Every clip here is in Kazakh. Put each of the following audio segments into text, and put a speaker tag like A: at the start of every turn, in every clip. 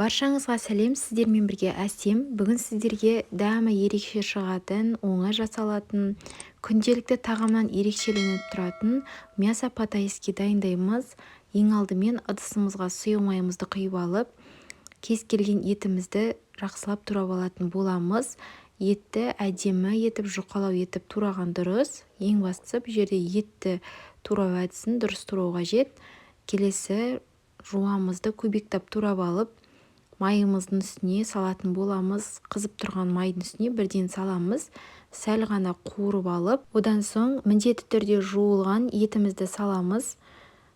A: Баршаңызға сәлем, сіздермен бірге Әсем. Бүгін сіздерге дәмі ерекше шығатын, оңай жасалатын, күнделікті тағамнан ерекшеленіп тұратын мясо по-тайски дайындаймыз. Ең алдымен ыдысымызға сұйық майымызды құйып алып, кез келген етімізді жақсылап турап алатын боламыз. Етті әдемі етіп, жұқалау етіп тураған дұрыс. Ең бастысы бұл жерде етті турау әдісін дұрыс турау қажет. Келесі жуамызды көбіктеп турап алып, майымыздың үстіне салатын боламыз. Қызып тұрған майдың үстіне бірден саламыз. Сәл ғана қуырып алып, одан соң міндетті түрде жуылған етімізді саламыз.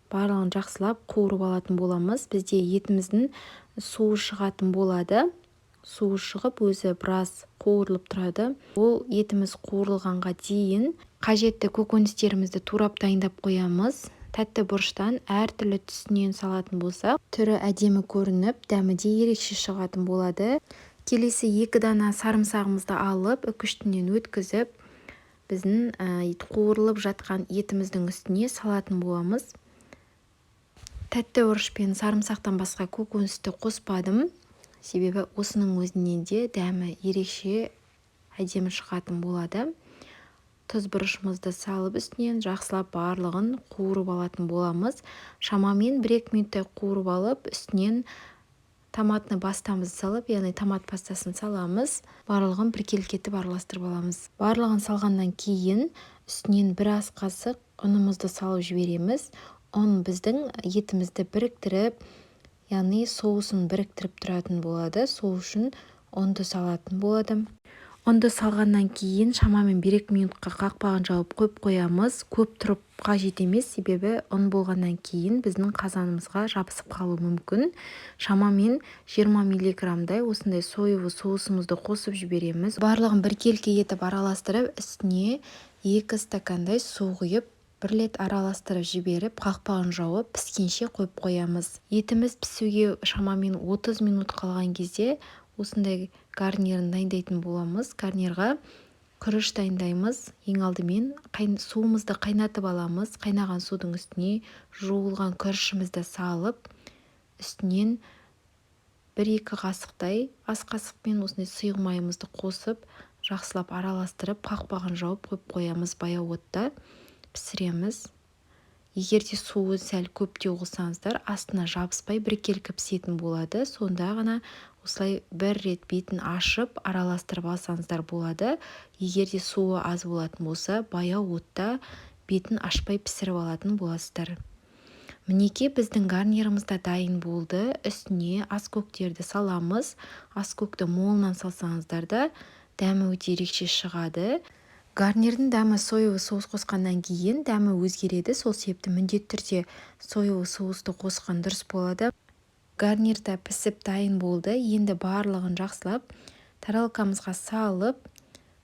A: Барлығын жақсылап қуырып алатын боламыз. Бізде етіміздің суы шығатын болады. Суы шығып, өзі біраз қуырылып тұрады. Ол етіміз қуырылғанға дейін қажетті көкөністерімізді турап дайындап қоямыз. Тәтті бұрыштан әртүрлі түсінен салатын болсақ, түрі әдемі көрініп, дәмі де ерекше шығатын болады. Келесі 2 дана сарымсағымызды алып, үкіштінен өткізіп, біздің қуырылып жатқан етіміздің үстіне салатын боламыз. Тәтті бұрышпен сарымсақтан басқа көкөністі қоспадым. Себебі осының өзінен де дәмі ерекше әдемі шығатын болады. Тұз бұрышымызды салып үстінен жақсылап барлығын қуырып алатын боламыз. Шамамен 1-2 минуттай қуырып алып, үстінен томатны пастамызды салып, яғни томат пастасын саламыз. Барлығын біркелкетіп араластырып аламыз. Барлығын салғаннан кейін үстінен 1 ас қасық ұнымызды салып жібереміз. Ұн біздің етімізді біріктіріп, яғни соусын біріктіріп тұратын болады. Сол үшін ұнды салатын болады. Ұнды салғаннан кейін шамамен 1-2 минутқа қақпағын жауып қойып қоямыз. Көп тұрып қажет емес, себебі ұн болғаннан кейін біздің қазанымызға жабысып қалуы мүмкін. Шамамен 20 миллиграммдай осындай соевый соусымызды қосып жібереміз. Барлығын біркелкі етіп араластырып, үстіне 2 стакандай су құйып, 1 рет араластырып жіберіп, қақпағын жауып, піскенше қойып қоямыз. Етіміз пісуге шамамен 30 минут қалған кезде осындай гарнирін дайындайтын боламыз. Гарнирға күріш дайындаймыз. Ең алдымен суымызды қайнатып аламыз. Қайнаған судың үстіне жуылған күрішімізді салып, үстінен 1-2 қасықтай ас қасықпен осындай сұйық майымызды қосып, жақсылап араластырып, қақпағын жауып қойып қоямыз. Баяу отта пісіреміз. Егерде суы сәл көптеу қылсаңыздар, астына жабыспай біркелкі пісетін болады. Сонда ғана осылай 1 рет бетін ашып, араластырып алсаңыздар болады. Егерде суы аз болатын болса, баяу отта бетін ашпай пісіріп алатын боласыздар. Мінеке біздің гарнирымызда дайын болды. Үстіне аскөктерді саламыз. Аскөкті молынан салсаңыздар да дәмі өте ерекше шығады. Гарнирдің дәмі соевый соус қосқаннан кейін дәмі өзгереді. Сол себепті міндетті түрде соевый соусты қосқан дұрыс болады. Гарнирда пісіп дайын болды. Енді барлығын жақсылап тарелкамызға салып,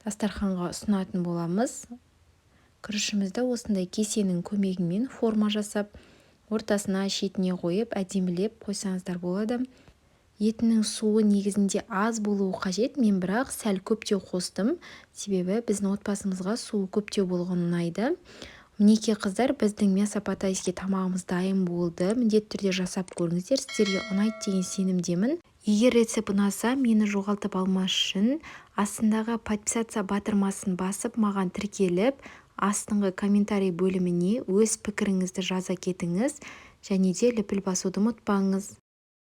A: дастарханға ұсынатын боламыз. Күрішімізді осындай кесенің көмегімен форма жасап, ортасына шетіне қойып, әдемілеп қойсаңыздар болады. Етінің суы негізінде аз болуы қажет, мен бірақ сәл көптеу қостым, себебі біздің отбасымызға суы көптеу болған ұнайды. Мінеке қыздар, біздің мясо по-тайски тамағымыз дайын болды. Міндетті түрде жасап көріңіздер, сіздерге ұнайды деген сенімдемін. Егер рецепт ұнаса, мені жоғалтып алмас үшін астындағы подписаться батырмасын басып, маған тіркеліп, астыңғы комментарий бөліміне өз пікіріңізді жаза кетіңіз, және де лүпіл басуды ұмытпаңыз.